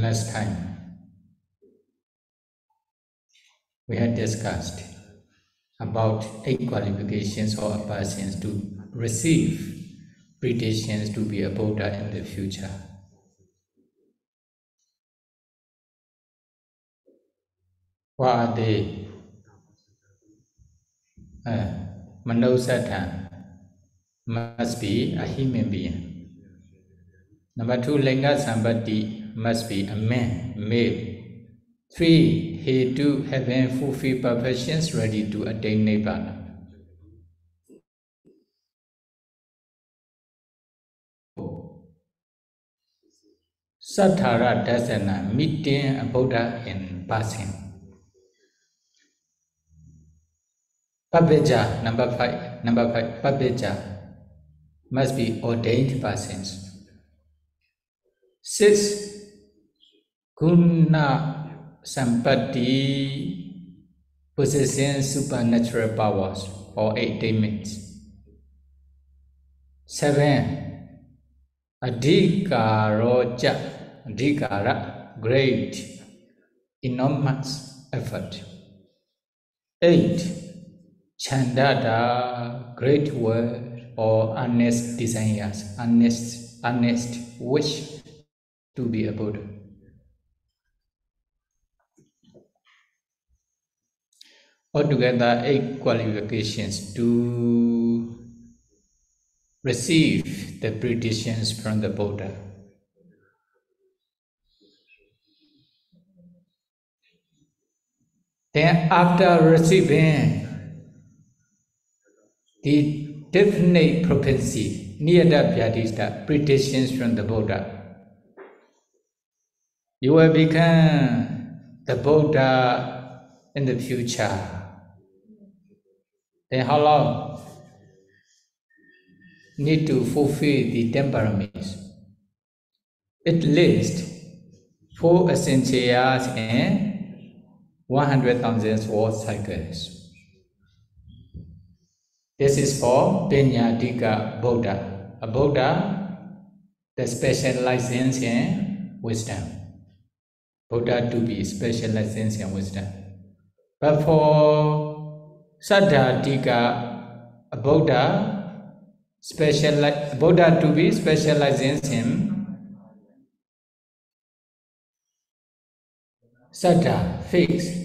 last time we had discussed about 8 qualifications for a person to receive pretensions to be a Buddha in the future. What are they? Manosatha must be a human being. Number 2, Linga Sambati must be a man, male. 3, he too having fulfilled perfections ready to attain Nibbana. 4, Sattara Dasana, meeting a Buddha in passing. Pabbija, number 5, Pabbija must be ordained persons. 6, Guna Sampati, possessing supernatural powers or attainments. 7, Adhikara, great, enormous effort. 8, Chandada, great word or earnest desires, earnest wish to be a Buddha. Altogether, 8 qualifications to receive the pretensions from the Buddha. Then after receiving the definite propensity, niyata vyadishta, pretensions from the Buddha, you will become the Buddha in the future. Then how long? Need to fulfill the temperaments. At least 4 essentials and 100,000 world cycles. This is for Penyadika Buddha, a Buddha that specializes in wisdom. Buddha to be specializes in wisdom. But for Saddhadika, a Buddha to be specializes in Saddha, fixed.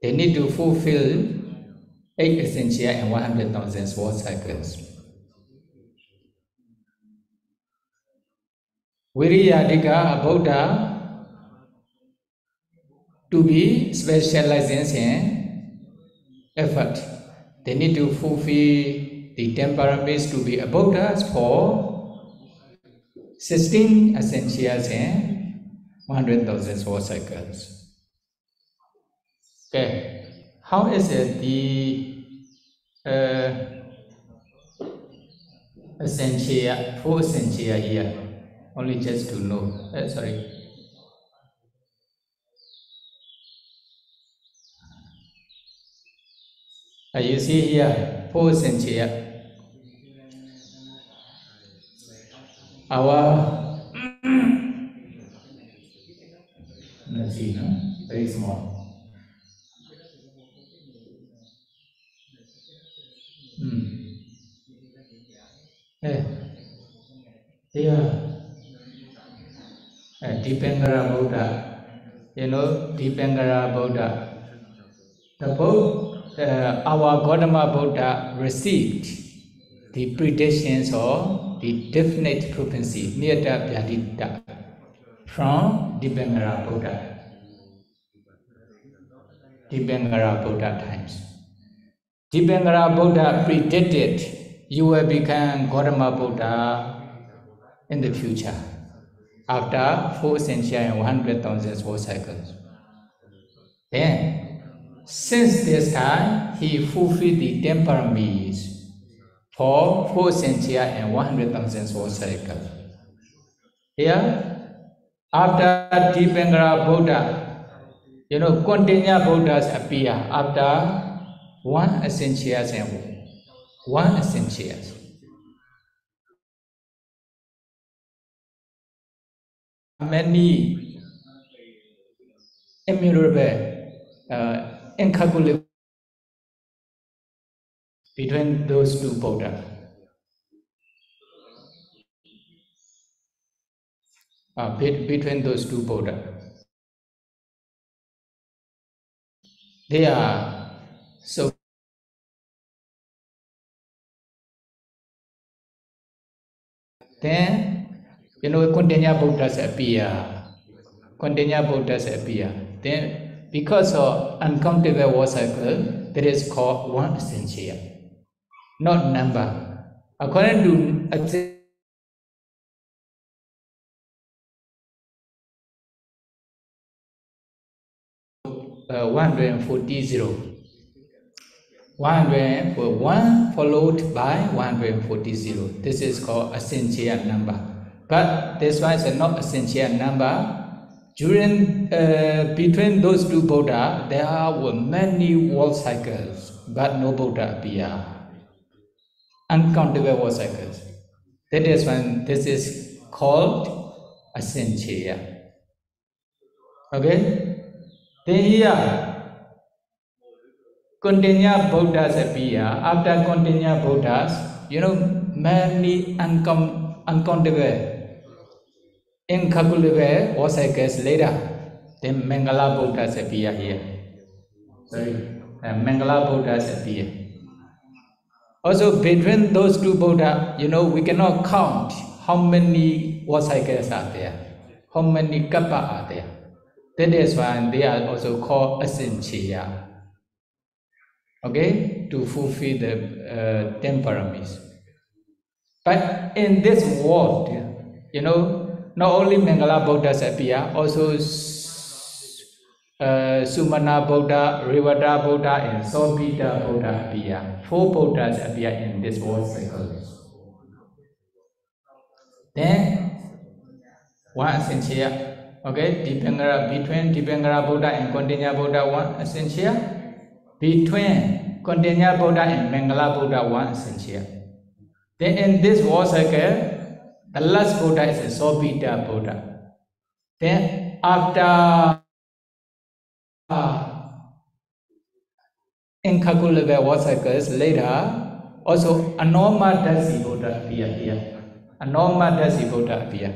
They need to fulfill 8 essential and 100,000 world cycles. Viriyadika, a Buddha to be specializes in effort. They need to fulfill the temperaments to be a Buddha for 16 essentials and 100,000 world cycles. Okay, how is it the essential, 4 essential here? Only just to know. Sorry. You see here, 4 essential. Our let's see, no? Very small. Here, Dipangara Buddha. You know, Dipangara Buddha. Our Gautama Buddha received the pretensions or the definite propensity, niyata vyadita, from Dipangara Buddha. Dipangara Buddha times. Dipangara Buddha predicted you will become Gautama Buddha in the future after 4 centuries and 100,000 world cycles. Then, since this time, he fulfilled the temperaments for 4 centuries and 100,000 world cycles. Here, after Dipangara Buddha, you know, continuous Buddhas appear after 1 essentials and 1 essentials. many immeasurable, incalculable between those two Buddha. Between those two Buddha. They are so then continuous Buddhas appear. Continuous Buddhas appear. Then because of uncountable war cycle, that is called one essential, not number. According to 140. 1 followed by 140. This is called essential number. But this one is not essential number. During between those two Buddha, there were many world cycles, but no Buddha appear. Uncountable world cycles. That is when this is called essential. Okay? Then here, continuous Buddhas appear. After continuous Buddhas, many uncountable, incalculable war cycles later, then Mangala Buddhas appear here. Mangala Buddhas appear. Also, between those two Buddha, we cannot count how many war cycles are there, how many kappa are there. That is why they are also called essential. Okay, to fulfill the 10 paramis. But in this world, not only Mangala Buddhas appear, also Sumana Buddha, Rivada Buddha, and Sobhita Buddha appear. 4 Buddhas appear in this world cycle. Then, one essential. Okay, between Dipangara Buddha and Continuous Buddha, one essential. Between continuous Buddha and Mangala Buddha, one essential. Then in this world cycle, the last Buddha is a Sobhita Buddha. Then after incalculable world cycles later, also Anomadasi Buddha appear here. Anomadasi Buddha appear.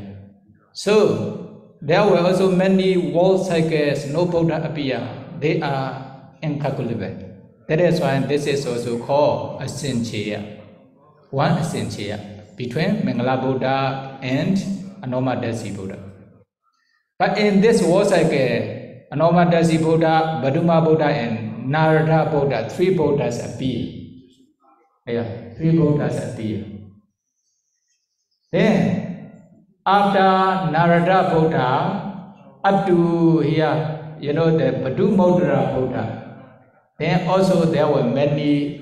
So there were also many world cycles, no Buddha appear. They are incalculable. That is why this is also called essential. One essential between Mangala Buddha and Anomadasi Buddha. But in this world cycle, Anomadasi Buddha, Baduma Buddha, and Narada Buddha, 3 Buddhas appear. Yeah, 3 Buddhas appear. Then, after Narada Buddha, up to here, the Badumodra Buddha, then also there were many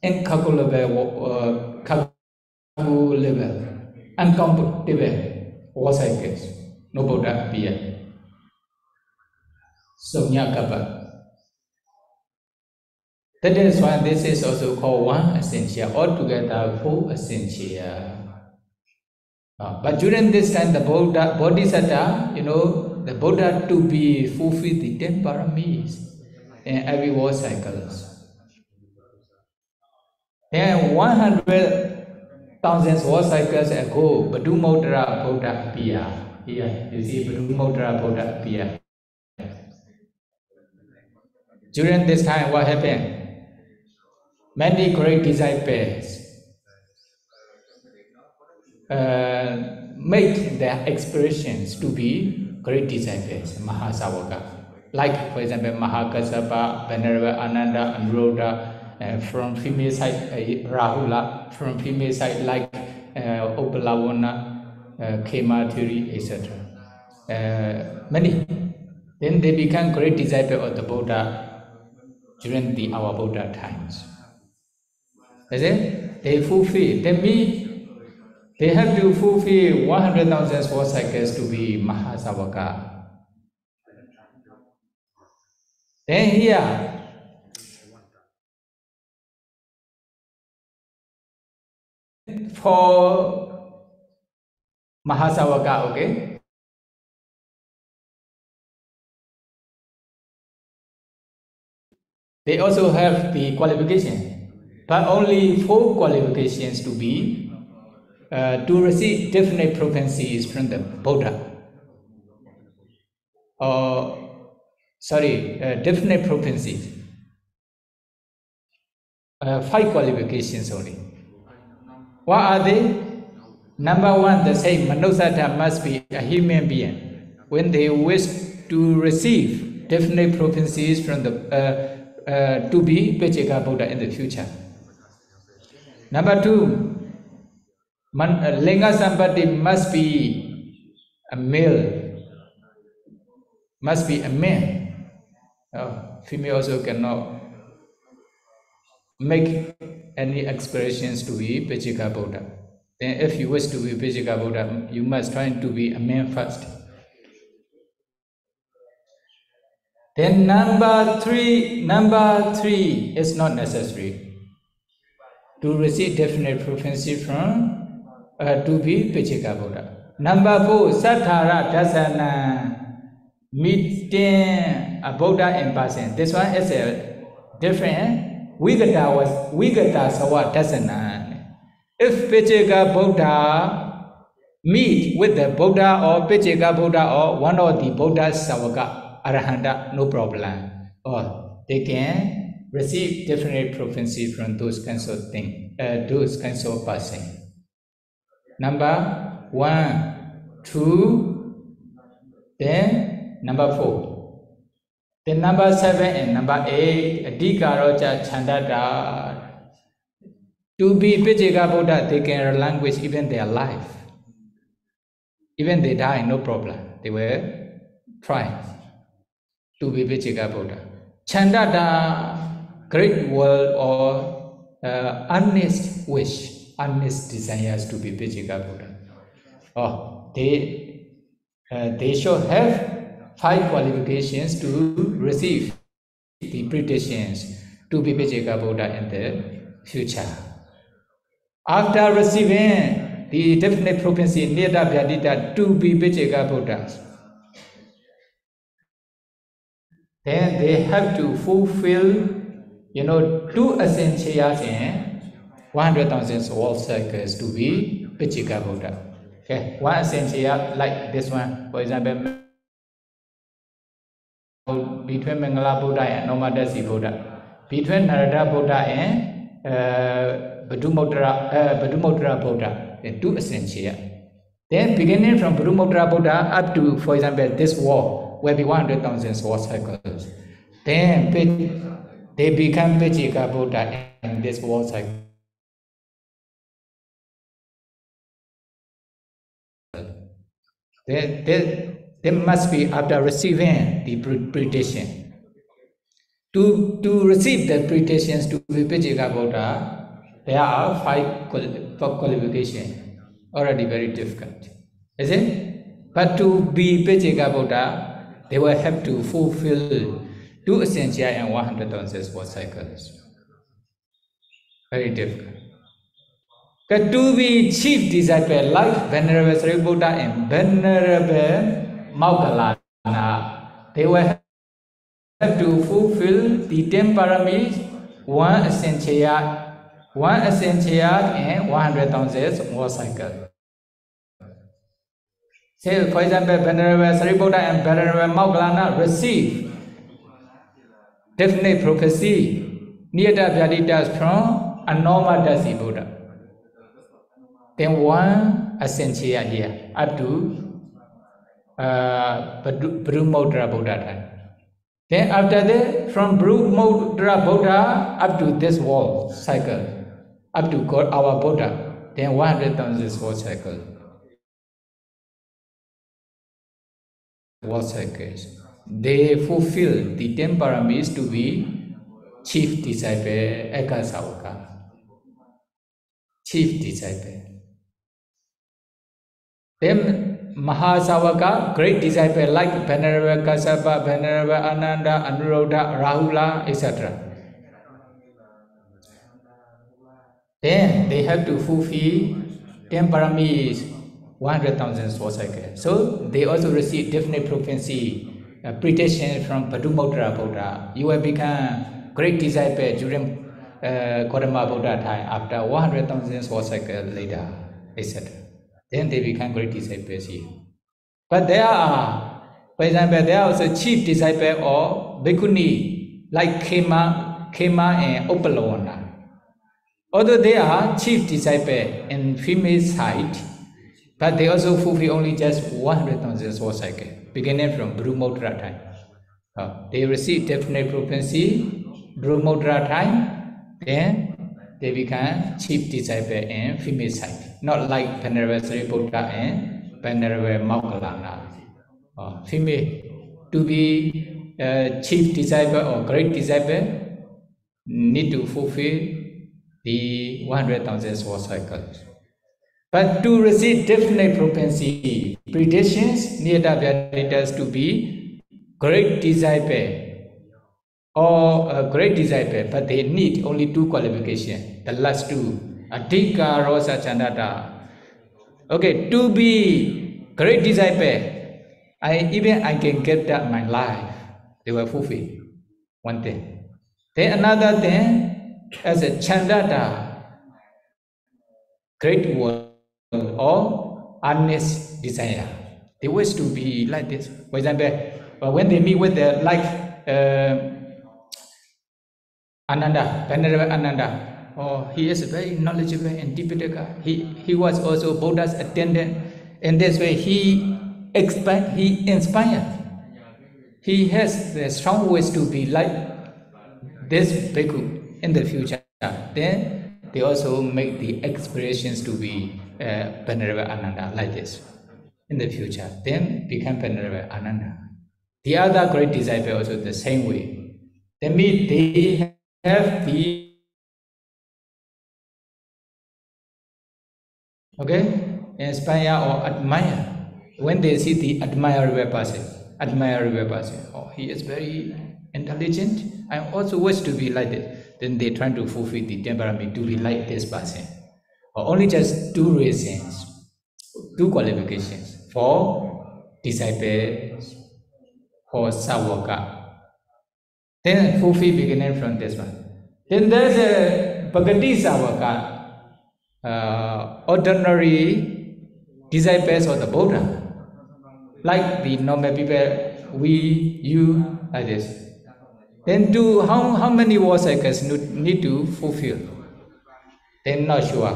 incalculable, uncountable war cycles. No Buddha appear. Somyakapa. That is why this is also called one essential. Altogether, 4 essential. But during this time, the Buddha, Bodhisattva, the Buddha to be fulfill the 10 paramis in every war cycles. Then 100,000 war cycles ago, Badumodra Buddha appear. Here, you see Badumodra Buddha appear. During this time, what happened? Many great disciples made their expressions to be great disciples, Mahasavaka. Like, for example, Kassapa, Venerable Ananda, Anuruddha, from female side, Rahula, from female side, like Upalavana, Kemathuri, etc. Many. Then they become great disciples of the Buddha during our Buddha times. Is it? They fulfill, they have to fulfill 100,000 war cycles to be Mahasavaka. Then here, for Mahasavaka, okay? They also have the qualification, but only 4 qualifications to be to receive definite prophecies from the Buddha. Definite prophecies. 5 qualifications only. What are they? Number 1, the same Manusata must be a human being. When they wish to receive definite prophecies from the to be Pechika Buddha in the future. Number 2, Linga Sampati must be a male, must be a man. Female also cannot make any expressions to be Pechika Buddha. Then if you wish to be Pechika Buddha, you must try to be a man first. Then number three is not necessary to receive definite prophecy from to be Pechika Buddha. Number 4, Sathara Dasana, meeting a Buddha in person. This one is a different. Vigata Sawa Dasana. If Pechika Buddha meet with the Buddha or Pechika Buddha or one of the Buddha's Savaka, Arahanta, no problem. Or they can receive definite prophecy from those kinds of things, those kinds of persons. Number 1, 2, then number 4. Then number 7 and number 8, Adhikaroja Chandada. To be Pechika Buddha, they can relinquish even their life. Even they die, no problem. They will try to be Pechika Buddha. Chandada, great will or earnest wish, earnest desires to be Pechika Buddha. They should have 5 qualifications to receive the pretensions to be Pechika Buddha in the future. After receiving the definite prophecy Neda Vyadita to be Pechika Buddhas, then they have to fulfill, 2 essentials in 100,000 world cycles to be Pechika Buddha. Okay, 1 essential like this one, for example, between Mangala Buddha and Nomadasi Buddha, between Narada Buddha and Padumodra Buddha, 2 essential. Then beginning from Padumodra Buddha up to, for example, this wall will be 100,000 world cycles. Then they become Pechika Buddha in this world cycle. They must be after receiving the pretension. To receive the pretensions to be Pechika Buddha, there are 5 qualifications. Already very difficult, is it? But to be Pechika Buddha, they will have to fulfill 2 essential and 100,000 world cycles. Very difficult. But to be chief disciple like Venerable Sariputta and Venerable Moggallana, they will have to fulfill the 10 paramis, 1 essential and 100,000 world cycles. Say, for example, Venerable Sariputta and Venerable Moggallana receive definite prophecy, Niyata Vyaditas from Anomadasi Buddha. Then 1 essential here, up to Brahmodra Buddha time. Then after that, from Brahmodra Buddha up to this world cycle, up to our Buddha, then 100,000 world cycle. World cycles. They fulfill the 10 paramis to be chief disciple, Ekasavaka. Chief disciple. Then Mahasavaka, great disciple like Venerable Kassapa, Venerable Ananda, Anuruddha, Rahula, etc. Then they have to fulfill 10 paramis, 100,000 world cycles. So they also receive definite prophecy, pretension from Padumodra Buddha. You will become great disciple during Gautama Buddha time after 100,000 war cycle later, etc. Then they become great disciples here. But there are, for example, there are also chief disciple or bhikkhuni like Khema and Upalawana. Although they are chief disciple in female side, but they also fulfill only just 100,000 war cycle, beginning from Brahmodra time. They receive definite prophecy, Brahmodra time, then they become chief disciple in female side, not like Venerable Sariputta and Venerable Moggallana. Female, to be chief disciple or great disciple, need to fulfill the 100,000 war cycles. But to receive definite prophecy, predictions need to be great disciple or a great disciple, but they need only two qualifications. The last two, Adhika Rosa Chandata. Okay, to be great disciple, I can get that my life. They will fulfill one thing. Then another thing, as a Chandata, great word or earnest desire. They wish to be like this. For example, when they meet with the Ananda, Venerable Ananda, he is very knowledgeable and Tipitaka. He was also Buddha's attendant. In this way, he inspired. He has the strong wish to be like this bhikkhu in the future. Then they also make the aspirations to be Venerable Ananda like this in the future. Then become Venerable Ananda. The other great disciple also the same way. They have the inspire or admire. When they see the admirable person, he is very intelligent. I also wish to be like this. Then they try to fulfill the temperament to be like this person. Or only just two reasons, two qualifications for disciples, for savaka. Then fulfill beginning from this one. Then there's a Bhagati savaka, ordinary disciples of the Buddha. Like the normal people, you, like this. Then how many war cycles need to fulfill? Then not sure.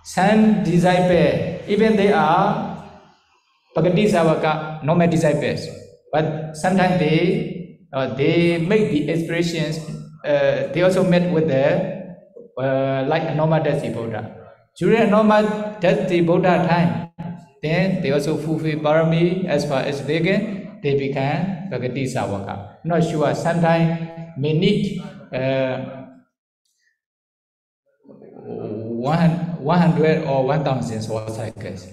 Some disciples, even they are Bhagati Savaka, normal disciples, but sometimes they make the expressions. They also met with the like a normal Dasi Buddha. During normal Dasi Buddha time, then they also fulfill parami as far as they can. They become Bhagati Savaka. Not sure. Sometimes may need 100 or 1,000 war cycles.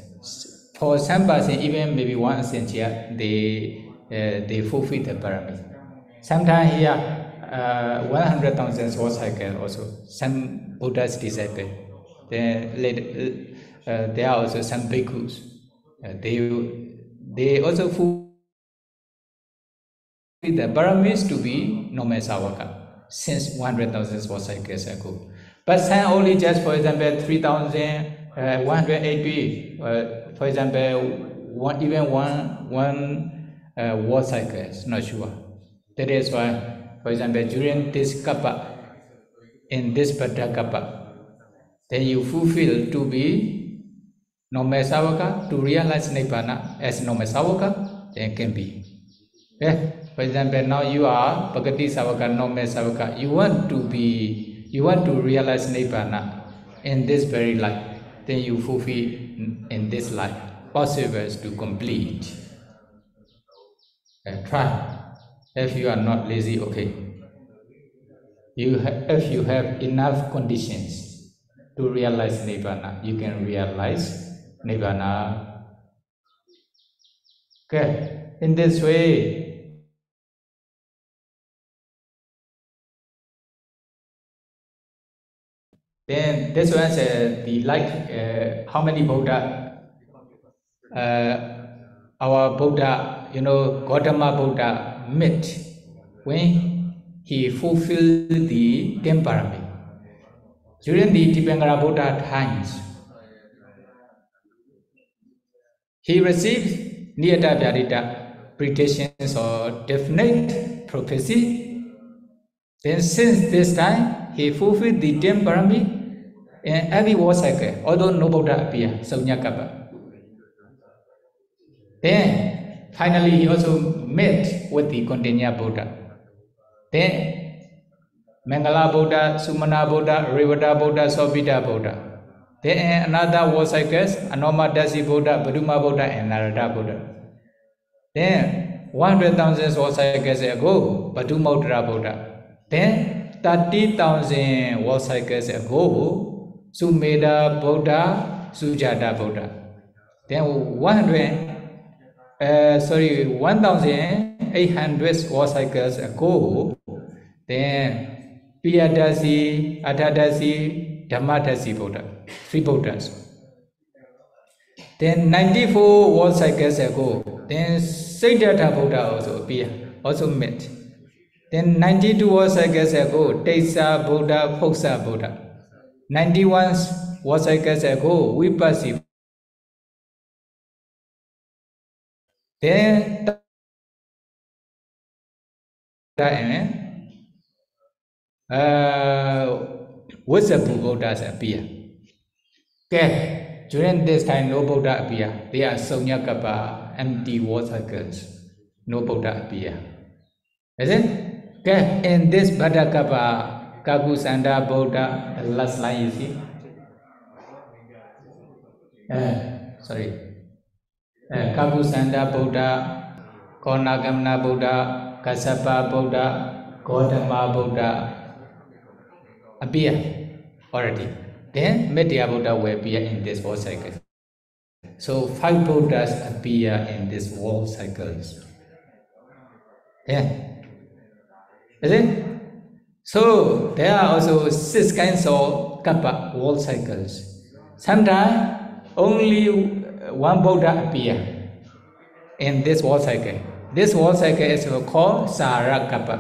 For some person, even maybe 1 century, they fulfill the parami. Sometimes here 100,000 war cycles also. Some Buddha's disciples. There are also some bhikkhus. They also fulfill the paramis to be normal savaka since 100,000 war cycles ago. But some only just, for example, 3,180, for example, even one war cycles, not sure. That is why, for example, during this kappa, in this Bhaddha kappa, then you fulfill to be normal savaka, to realize Nibbana as normal savaka, then can be. Okay? For example, now you are Bhagati Savaka, normal Savaka. You want to realize Nibbana in this very life. Then you fulfill in this life. Possible to complete. Try. If you are not lazy, okay. If you have enough conditions to realize Nibbana, you can realize Nibbana. Okay. In this way, then this one says how many Buddha our Buddha, Gautama Buddha met when he fulfilled the 10 parami. During the Tipangara Buddha times, he received Niyata Vyadita predictions or definite prophecy. Then since this time, he fulfilled the 10 parami in every war cycle, although no Buddha appeared, Saunyakapa. Then finally he also met with the Kondinya Buddha. Then Mangala Buddha, Sumana Buddha, Rivada Buddha, Sobhita Buddha. Then another war cycles, Anoma Dasi Buddha, Paduma Buddha, and Narada Buddha. Then 100,000 war cycles ago, Padumautra Buddha. Then 30,000 war cycles ago, Sumeda Buddha, Sujata Buddha. Then 1,800 war cycles ago, then Piyadasi, Atadasi, Dhammadasi Buddha, 3 Buddhas. Then 94 war cycles ago, then Siddhartha Buddha also appeared, also met. Then 92 war cycles ago, Tesa Buddha, Phoksa Buddha. 91 war cycles ago, Vipassi. Then Vasapu Buddhas appear. Okay, during this time no Buddha appear. They are Saunyakapa, empty war cycles. No Buddha appear. Is it? Okay, in this Bhaddakapa, Kakusanda Buddha, the last line you see. Kakusanda Buddha, Konagamna Buddha, Kassapa Buddha, Gautama Buddha appear already. Then Medya Buddha will appear in this world cycle. So 5 Buddhas appear in this world cycles. Yeah. Is it? So there are also 6 kinds of kappa world cycles. Sometimes only 1 Buddha appear in this world cycle. This world cycle is called Sara kappa.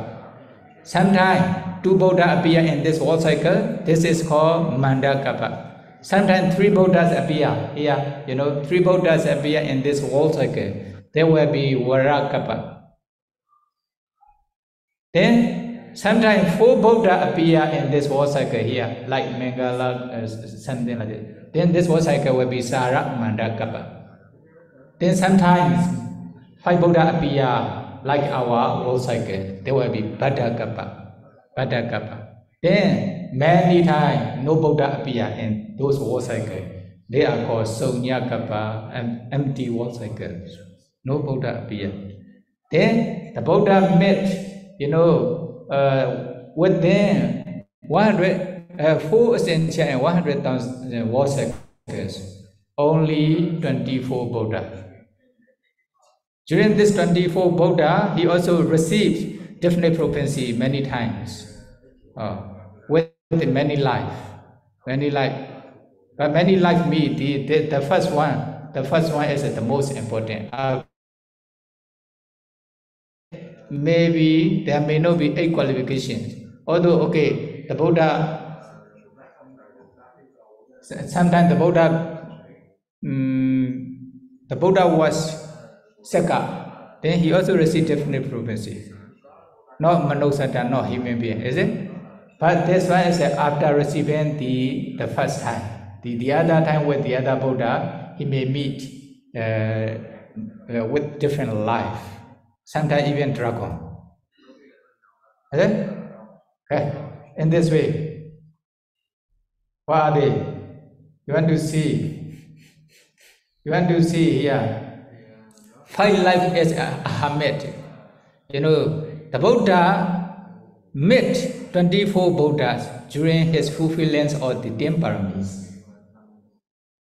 Sometimes 2 Buddha appear in this world cycle. This is called Manda kappa. Sometimes 3 Buddhas appear here. 3 Buddhas appear in this world cycle. There will be Vara kappa. Then sometimes 4 Buddha appear in this world cycle here, like Mangala, something like that. Then this world cycle will be Sara Manda kappa. Then sometimes 5 Buddha appear like our world cycle. There will be Bhaddha kappa. Bhaddha kappa. Then many times no Buddha appear in those world cycles. They are called Saunya kappa and empty world cycles. No Buddha appear. Then the Buddha met, within 4 essential and 100,000 world cycles. Only 24 Buddha. During this 24 Buddha, he also received definite prophecy many times. With many life. But many life means the first one. The first one is the most important. Maybe there may not be 8 qualifications. Although, the Buddha, sometimes the Buddha was Saka. Then he also received definite prophecy. Not Manosata, not human being, is it? But this one is after receiving the first time. The other time with the other Buddha, he may meet with different life. Sometimes even dragon. Is it? Okay. In this way. What are they? You want to see? Here. 5 life is a hermit. The Buddha met 24 Buddhas during his fulfillment of the 10 paramis.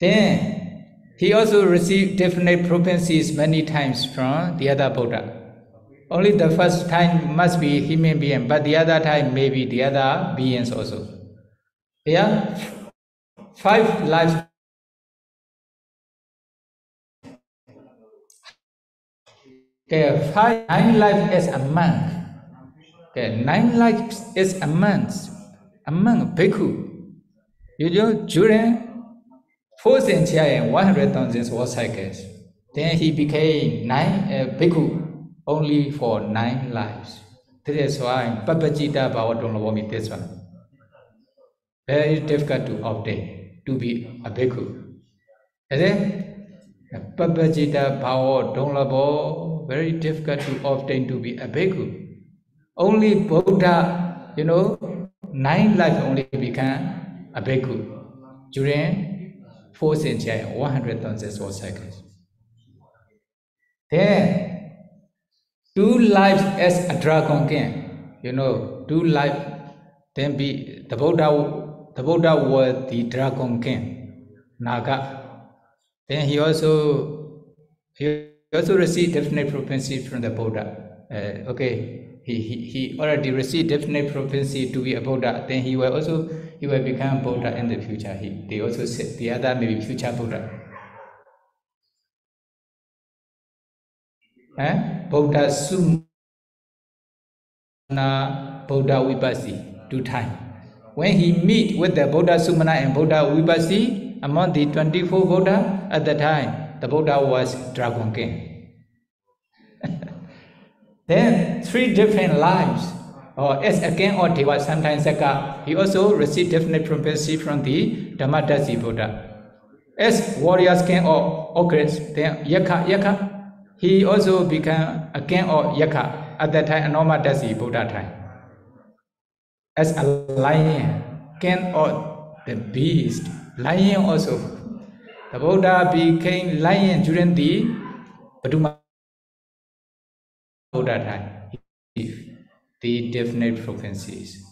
Then he also received definite prophecies many times from the other Buddha. Only the first time must be human being, but the other time may be the other beings also. Yeah? 5 lives. 9 life as a monk. Okay, 9 lives is among bhikkhu. You know, during 4 centuries and 100,000 war cycles, then he became 9 bhikkhu only for 9 lives. This is why Papajita Bhavatonavomi, this one. Very difficult to obtain, to be a bhikkhu. Is it? Papajita Bhavatonavomi, very difficult to obtain to be a bhikkhu. Only Buddha, 9 lives only become a bhikkhu during 4 centuries, 100,000 war cycles. Then 2 lives as a dragon king, 2 lives. Then the Buddha was the dragon king, Naga. Then he also received definite prophecy from the Buddha. He already received definite prophecy to be a Buddha. Then he will become Buddha in the future. They also said the other may be future Buddha. Buddha Sumana, Buddha Vipassi, 2 times. When he meet with the Buddha Sumana and Buddha Vipassi, among the 24 Buddha, at the time, the Buddha was Dragon King. Then 3 different lives, or as a king or Deva, sometimes Saka, he also received definite prophecy from the Dhammadasi Buddha. As warriors king or ogres, then Yaka, he also became a king or Yaka at that time, Anomadasi Buddha time. As a lion, king or the beast, lion also. The Buddha became lion during the Paduma Buddha time. The definite prophecies.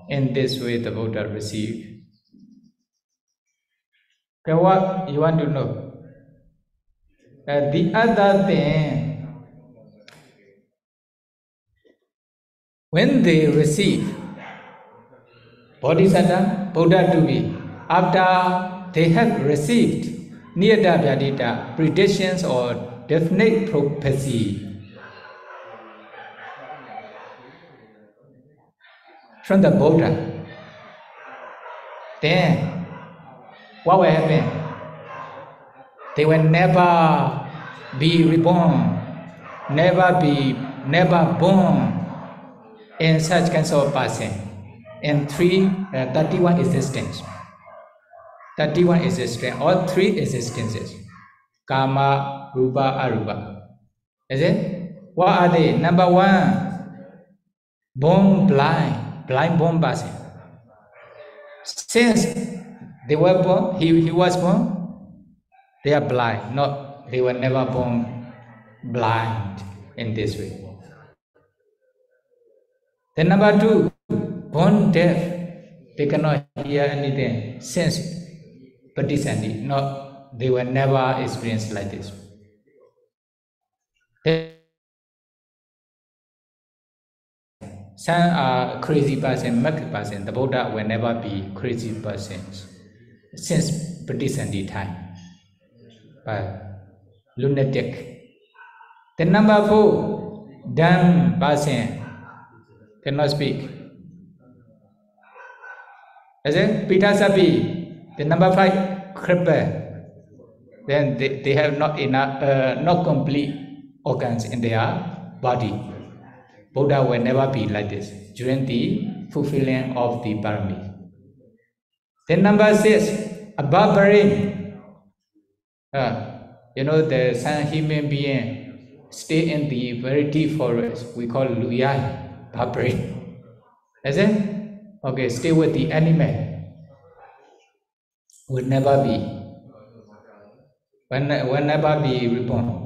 In this way the Buddha received. Okay, what you want to know? The other thing, when they receive Bodhisattva, Buddha to be, after they have received Niyata Vyadita, predictions or definite prophecy from the Buddha, then what will happen? They will never be reborn, never born in such kinds of person. In 31 existence. 31 existence, or 3 existences. Kama, Rupa, Arupa. Is it? What are they? Number 1, born blind born person. Since they were born, he was born, they are blind. They were never born blind in this way. Then number 2, born deaf. They cannot hear anything since Patisandi. They were never experienced like this. Some are crazy person, mad person. The Buddha will never be crazy persons since Patisandi time. But lunatic. Then number 4, dumb person, cannot speak. Is it? Pitasapi. Then number 5, cripple. Then they have not enough, not complete organs in their body. Buddha will never be like this during the fulfilling of the parami. Then number 6, a barbarian. Some human being stay in the very deep forest. We call Luyai, barbarian. Is it? Okay, stay with the animal. Will never be. Will never be reborn.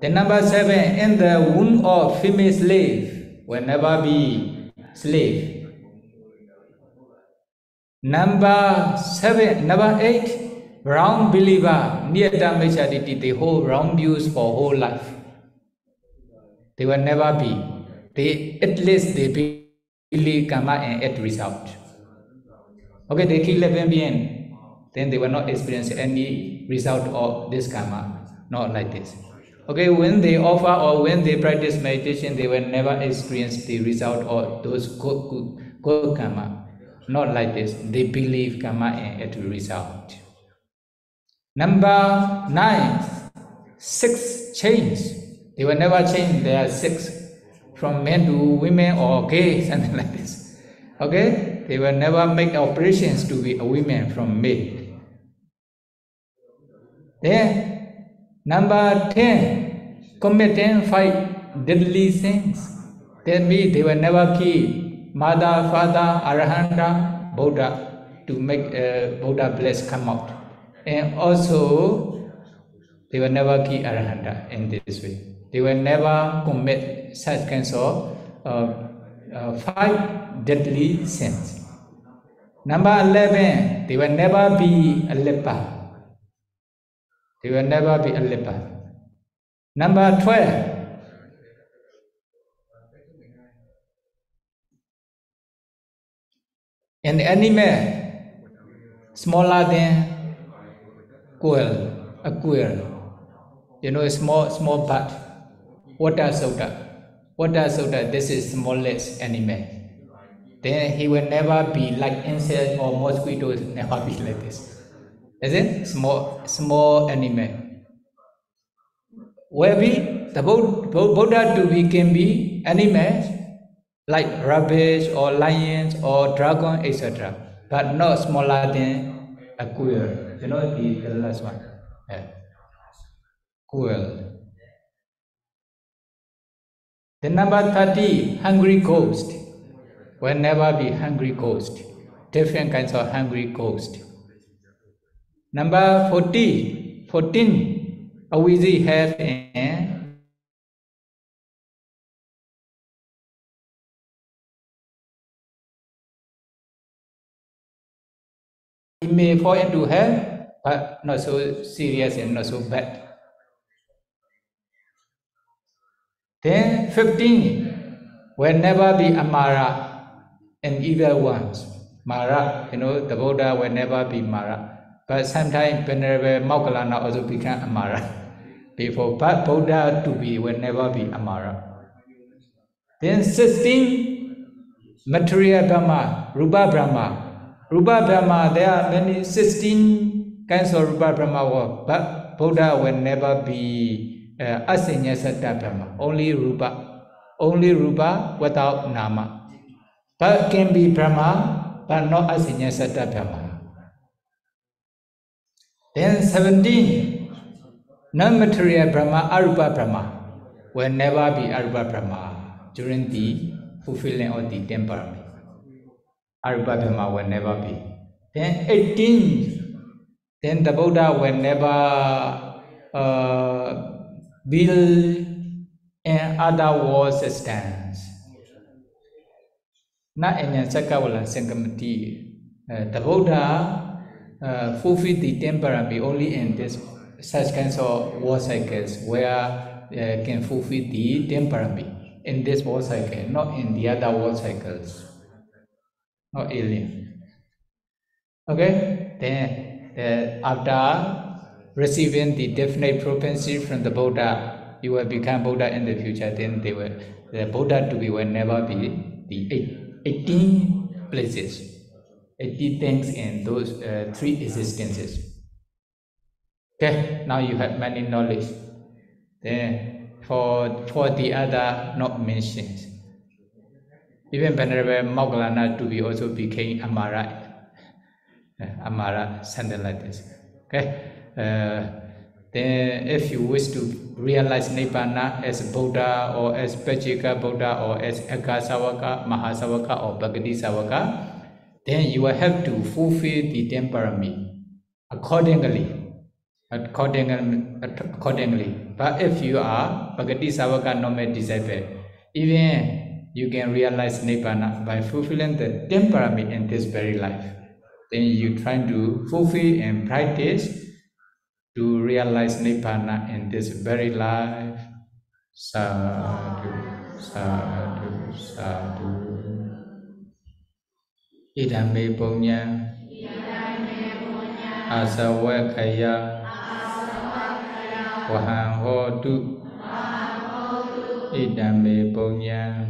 Then number 7, in the womb of female slave, will never be slave. Number 8, wrong believer, niyata mechariti, they hold wrong views for whole life. They will never be. At least they believe karma and end result. Okay, they kill living being, then they will not experience any result of this karma. Not like this. Okay, when they offer or when they practice meditation, they will never experience the result of those good karma. Not like this. They believe karma and it will result. Number 9, 6 chains. They will never change their 6 from men to women or gay, something like this. Okay, they will never make operations to be a woman from male. Then number 10, committing 5 deadly sins. That means they will never kill mother, father, arahanta, Buddha to make Buddha bless come out. And also, they will never kill arahanta in this way. They will never commit such kinds of 5 deadly sins. Number 11, they will never be a leper. They will never be a leper. Number 12, an animal smaller than a quail. You know, a small bird. Water soda, this is smallest animal. Then he will never be like insect or mosquitoes, never be like this. Is it? Small animal. Where the Buddha to be can be animals like rabbits or lions or dragon, etc. But not smaller than a quail. You know the last one. Yeah. Quail. The number 30, hungry ghost. Will never be hungry ghost. Different kinds of hungry ghost. Number 14, Awizi have and he may fall into hell, but not so serious and not so bad. Then 15, will never be Amara and evil ones. Mara, you know, the Buddha will never be Mara. But sometimes Venerable Moggallana also become Amara. Before, but Buddha to be will never be Amara. Then 16, material Brahma, Rupa Brahma. Rupa Brahma, there are many 16 kinds of Rupa Brahma work, but Buddha will never be Asinyasata Brahma, only Rupa without Nama. But can be Brahma, but not Asinyasata Brahma. Then 17, non-material Brahma, Arupa Brahma, will never be Arupa Brahma during the fulfilling of the 10 parami. Arupa Brahma will never be. Then 18, then the Buddha will never build an other world systems. Not in a Sakawala Sankamati. The Buddha fulfill the 10 parami only in this such kinds of world cycles where can fulfill the 10 parami in this world cycle, not in the other world cycles, not alien. Okay, then after receiving the definite propensity from the Buddha, you will become Buddha in the future. Then the Buddha to be will never be the 18 places. 80 things in those 3 existences. Okay, now you have many knowledge. Then for the other not mentioned, even Venerable Moggallana to be also became Amara. Amara, something like this. Okay. Then if you wish to realize Nibbana as Buddha or as Pajika Buddha or as Eka Sawaka, Mahasawaka or Bhagati Sawaka, then you will have to fulfill the 10 parami accordingly. But if you are Bhagati Savaka normal disciple, even you can realize Nibbana by fulfilling the 10 parami in this very life. Then you try to fulfill and practice to realize Nibbana in this very life. Sadhu, sadhu, sadhu. Idame punya asawakaya Vahang hotu Idame punya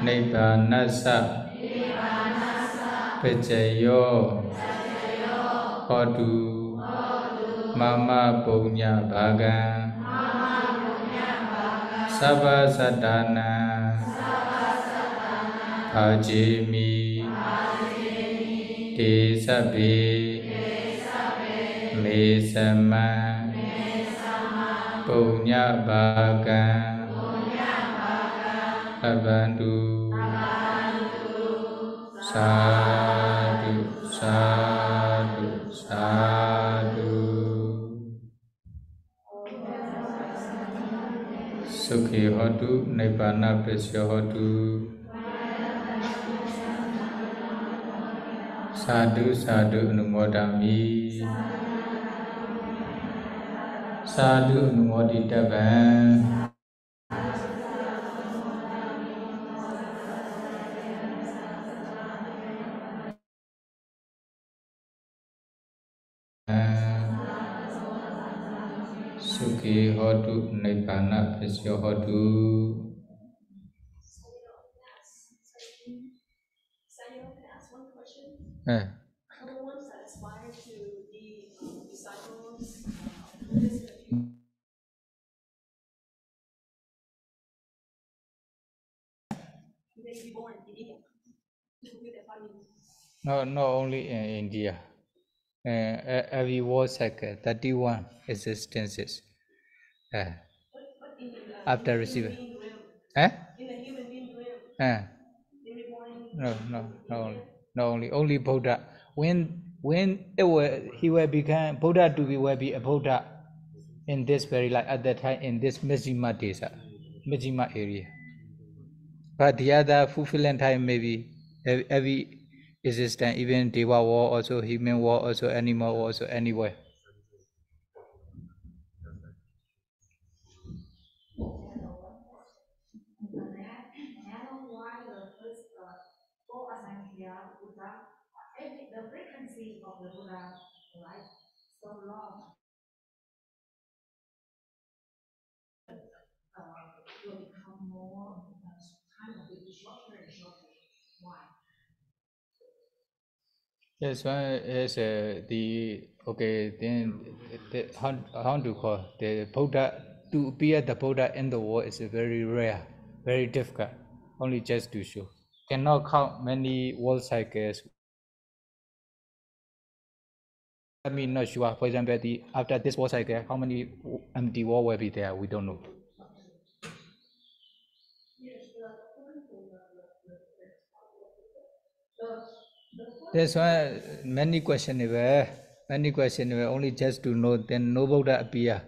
Nibbanasa Pejayo Hotu Mama punya baga Sabha sadhana Bhajimi Desabe Mesama Punya baga Abandu Sadhu Sadhu Sadhu Sukhi hotu Nibbana Prasya hotu Sadhu Sadhu Anumodami Sadhu Anumoditavan Sukhi hotu Nibbana Prasya hotu. For the ones that aspire to be disciples, they be born in India to fulfill their family. No, not only in India. Every world cycle, 31 existences. But in After in receiving. the human realm, Eh? in the human being realm, they were born No, only Buddha. When he will become Buddha will be a Buddha in this very like at that time in this Majjhima Desa, Majjhima area. But the other fulfilling time maybe every existence, even Deva war, also human war, also animal war, also anywhere. the frequency of the Buddha life so long will become more time will be shorter and shorter. Why? Yes, one is then how to call the Buddha to appear the Buddha in the world is very rare, very difficult. Only just to show. Cannot count many world cycles. I mean, not sure. For example, after this world cycle, how many empty world will be there? We don't know. That's why many questionable. Only just to know. Then no Buddha appear.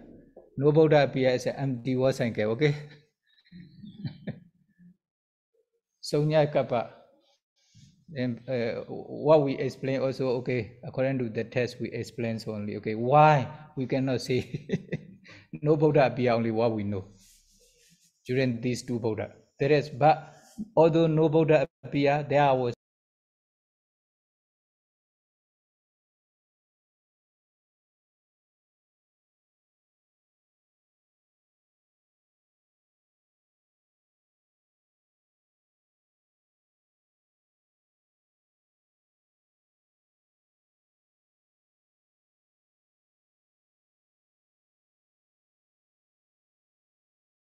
No Buddha appear as an empty world cycle. Okay. Sonya Kappa. And what we explain also, okay, according to the test we explain only, okay, why we cannot say no Buddha appear, only what we know during these two Buddha. There is, but although no Buddha appear, there was